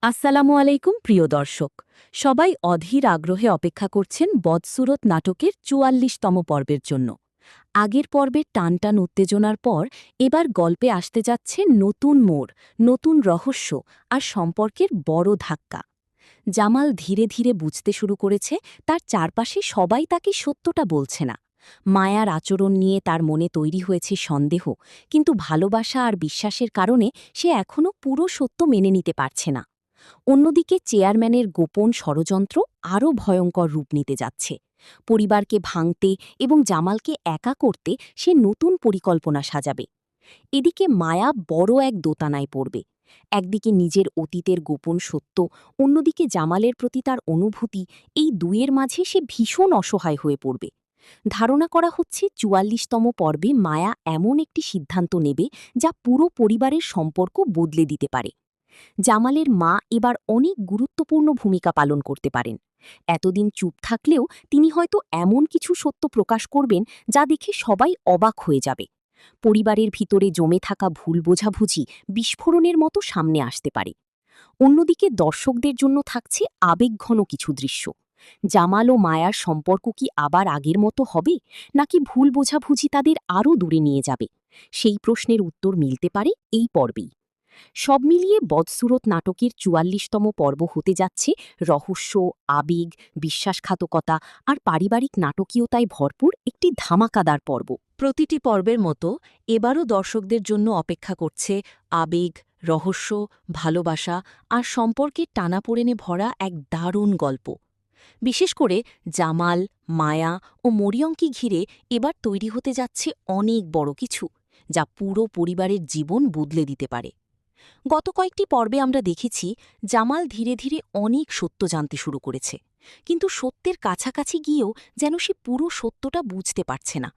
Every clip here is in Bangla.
আসসালামু আলাইকুম প্রিয় দর্শক। সবাই অধীর আগ্রহে অপেক্ষা করছেন বদসুরত নাটকের ৪৪তম পর্বের জন্য। আগের পর্বের টানটান উত্তেজনার পর এবার গল্পে আসতে যাচ্ছে নতুন মোড়, নতুন রহস্য আর সম্পর্কের বড় ধাক্কা। জামাল ধীরে ধীরে বুঝতে শুরু করেছে তার চারপাশে সবাই তাকে সত্যটা বলছে না। মায়ার আচরণ নিয়ে তার মনে তৈরি হয়েছে সন্দেহ, কিন্তু ভালোবাসা আর বিশ্বাসের কারণে সে এখনও পুরো সত্য মেনে নিতে পারছে না। অন্যদিকে চেয়ারম্যানের গোপন ষড়যন্ত্র আরও ভয়ঙ্কর রূপ নিতে যাচ্ছে। পরিবারকে ভাঙতে এবং জামালকে একা করতে সে নতুন পরিকল্পনা সাজাবে। এদিকে মায়া বড় এক দোতানায় পড়বে। একদিকে নিজের অতীতের গোপন সত্য, অন্যদিকে জামালের প্রতি তার অনুভূতি, এই দুয়ের মাঝে সে ভীষণ অসহায় হয়ে পড়বে। ধারণা করা হচ্ছে ৪৪তম পর্বে মায়া এমন একটি সিদ্ধান্ত নেবে যা পুরো পরিবারের সম্পর্ক বদলে দিতে পারে। জামালের মা এবার অনেক গুরুত্বপূর্ণ ভূমিকা পালন করতে পারেন। এতদিন চুপ থাকলেও তিনি হয়তো এমন কিছু সত্য প্রকাশ করবেন যা দেখে সবাই অবাক হয়ে যাবে। পরিবারের ভিতরে জমে থাকা ভুল বোঝাবুঝি বিস্ফোরণের মতো সামনে আসতে পারে। অন্যদিকে দর্শকদের জন্য থাকছে আবেগঘন কিছু দৃশ্য। জামাল ও মায়ার সম্পর্ক কি আবার আগের মতো হবে, নাকি ভুল বোঝাবুঝি তাদের আরও দূরে নিয়ে যাবে? সেই প্রশ্নের উত্তর মিলতে পারে এই পর্বেই। সব মিলিয়ে বদসুরত নাটকের ৪৪তম পর্ব হতে যাচ্ছে রহস্য, আবেগ, বিশ্বাসঘাতকতা আর পারিবারিক নাটকীয়তায় ভরপুর একটি ধামাকাদার পর্ব। প্রতিটি পর্বের মতো এবারও দর্শকদের জন্য অপেক্ষা করছে আবেগ, রহস্য, ভালোবাসা আর সম্পর্কের টানাপোড়েনে ভরা এক দারুণ গল্প। বিশেষ করে জামাল, মায়া ও মরিয়মকে ঘিরে এবার তৈরি হতে যাচ্ছে অনেক বড় কিছু, যা পুরো পরিবারের জীবন বদলে দিতে পারে। গত কয়েকটি পর্বে আমরা দেখেছি জামাল ধীরে ধীরে অনেক সত্য জানতে শুরু করেছে, কিন্তু সত্যের কাছাকাছি গিয়েও যেন সে পুরো সত্যটা বুঝতে পারছে না।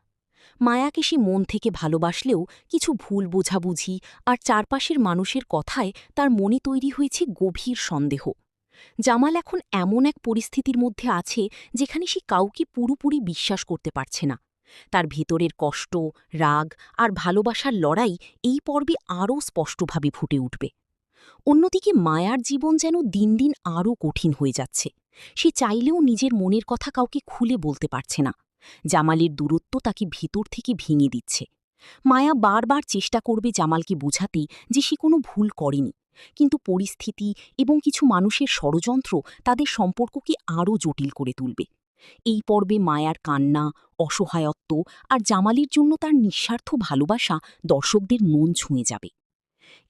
মায়াকে সে মন থেকে ভালোবাসলেও কিছু ভুল বোঝাবুঝি আর চারপাশের মানুষের কথায় তার মনে তৈরি হয়েছে গভীর সন্দেহ। জামাল এখন এমন এক পরিস্থিতির মধ্যে আছে যেখানে সে কাউকে পুরোপুরি বিশ্বাস করতে পারছে না। তার ভেতরের কষ্ট, রাগ আর ভালোবাসার লড়াই এই পর্বে আরও স্পষ্টভাবে ফুটে উঠবে। অন্যদিকে মায়ার জীবন যেন দিন দিন আরও কঠিন হয়ে যাচ্ছে। সে চাইলেও নিজের মনের কথা কাউকে খুলে বলতে পারছে না। জামালের দূরত্ব তাকে ভেতর থেকে ভেঙে দিচ্ছে। মায়া বারবার চেষ্টা করবে জামালকে বোঝাতে যে সে কোনো ভুল করেনি, কিন্তু পরিস্থিতি এবং কিছু মানুষের ষড়যন্ত্র তাদের সম্পর্ককে আরও জটিল করে তুলবে। এই পর্বে মায়ার কান্না, অসহায়ত্ব আর জামালের জন্য তার নিঃস্বার্থ ভালোবাসা দর্শকদের মন ছুঁয়ে যাবে।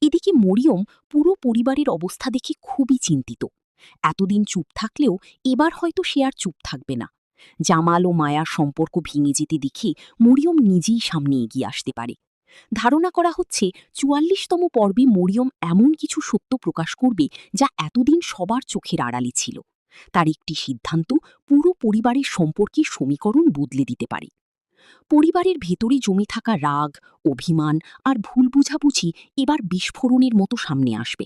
এদিকে মরিয়ম পুরো পরিবারের অবস্থা দেখে খুবই চিন্তিত। এতদিন চুপ থাকলেও এবার হয়তো সে আর চুপ থাকবে না। জামাল ও মায়ার সম্পর্ক ভেঙে যেতে দেখে মরিয়ম নিজেই সামনে এগিয়ে আসতে পারে। ধারণা করা হচ্ছে ৪৪তম পর্বে মরিয়ম এমন কিছু সত্য প্রকাশ করবে যা এতদিন সবার চোখের আড়ালে ছিল। তার একটি সিদ্ধান্ত পুরো পরিবারের সম্পর্কের সমীকরণ বদলে দিতে পারে। পরিবারের ভেতরে জমে থাকা রাগ, অভিমান আর ভুল বুঝাবুঝি এবার বিস্ফোরণের মতো সামনে আসবে।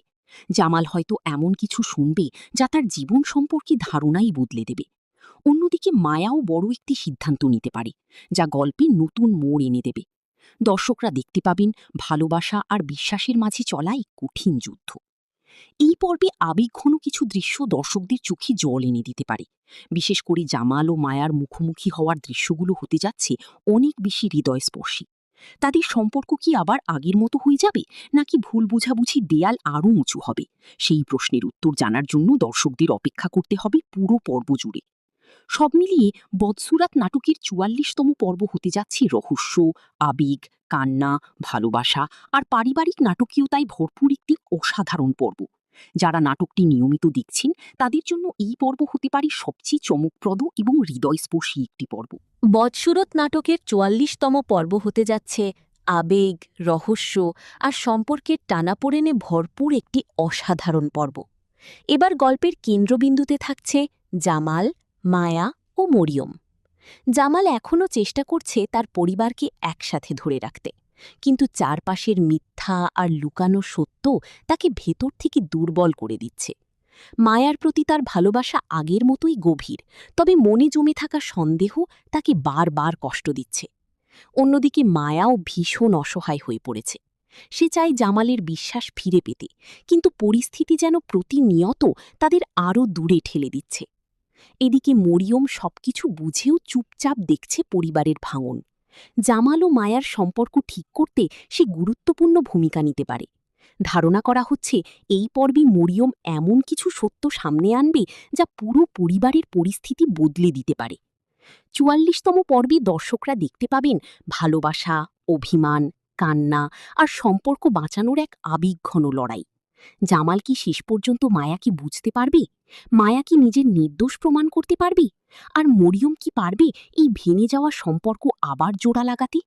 জামাল হয়তো এমন কিছু শুনবে যা তার জীবন সম্পর্কে ধারণাই বদলে দেবে। অন্যদিকে মায়াও বড় একটি সিদ্ধান্ত নিতে পারে, যা গল্পে নতুন মোড় এনে দেবে। দর্শকরা দেখতে পাবেন ভালোবাসা আর বিশ্বাসের মাঝে চলা এক কঠিন যুদ্ধ। এই পর্বে আবেগঘন কিছু দৃশ্য দর্শকদের চোখে জল এনে দিতে পারে। বিশেষ করে জামাল ও মায়ার মুখোমুখি হওয়ার দৃশ্যগুলো হতে যাচ্ছে অনেক বেশি হৃদয়স্পর্শী। তাদের সম্পর্ক কি আবার আগের মতো হয়ে যাবে, নাকি ভুল বুঝাবুঝি দেয়াল আরও উঁচু হবে? সেই প্রশ্নের উত্তর জানার জন্য দর্শকদের অপেক্ষা করতে হবে পুরো পর্ব জুড়ে। সব মিলিয়ে বদসুরাত নাটকের ৪৪তম পর্ব হতে যাচ্ছে রহস্য, আবেগ, কান্না, ভালোবাসা আর পারিবারিক নাটকীয়তায় ভরপুর একটি অসাধারণ পর্ব। যারা নাটকটি নিয়মিত দেখছেন তাদের জন্য এই পর্ব হতে পারে সবচেয়ে চমকপ্রদ এবং হৃদয়স্পর্শী একটি পর্ব। বদসুরত নাটকের ৪৪তম পর্ব হতে যাচ্ছে আবেগ, রহস্য আর সম্পর্কের টানাপোড়েনে ভরপুর একটি অসাধারণ পর্ব। এবার গল্পের কেন্দ্রবিন্দুতে থাকছে জামাল, মায়া ও মরিয়ম। জামাল এখনও চেষ্টা করছে তার পরিবারকে একসাথে ধরে রাখতে, কিন্তু চারপাশের মিথ্যা আর লুকানো সত্য তাকে ভেতর থেকে দুর্বল করে দিচ্ছে। মায়ার প্রতি তার ভালোবাসা আগের মতোই গভীর, তবে মনে জমে থাকা সন্দেহ তাকে বারবার কষ্ট দিচ্ছে। অন্যদিকে মায়াও ভীষণ অসহায় হয়ে পড়েছে। সে চায় জামালের বিশ্বাস ফিরে পেতে, কিন্তু পরিস্থিতি যেন প্রতিনিয়ত তাদের আরও দূরে ঠেলে দিচ্ছে। এদিকে মরিয়ম সবকিছু বুঝেও চুপচাপ দেখছে পরিবারের ভাঙন। জামাল ও মায়ার সম্পর্ক ঠিক করতে সে গুরুত্বপূর্ণ ভূমিকা নিতে পারে। ধারণা করা হচ্ছে এই পর্বে মরিয়ম এমন কিছু সত্য সামনে আনবে যা পুরো পরিবারের পরিস্থিতি বদলে দিতে পারে। ৪৪তম পর্বে দর্শকরা দেখতে পাবেন ভালোবাসা, অভিমান, কান্না আর সম্পর্ক বাঁচানোর এক আবেগঘন লড়াই। জামাল কি শেষ পর্যন্ত মায়াকে বুঝতে পারবে? মায়া কি নিজের নির্দোষ প্রমাণ করতে পারবে? আর মরিয়ম কি পারবে এই ভেঙে যাওয়া সম্পর্ক আবার জোড়া লাগাতে?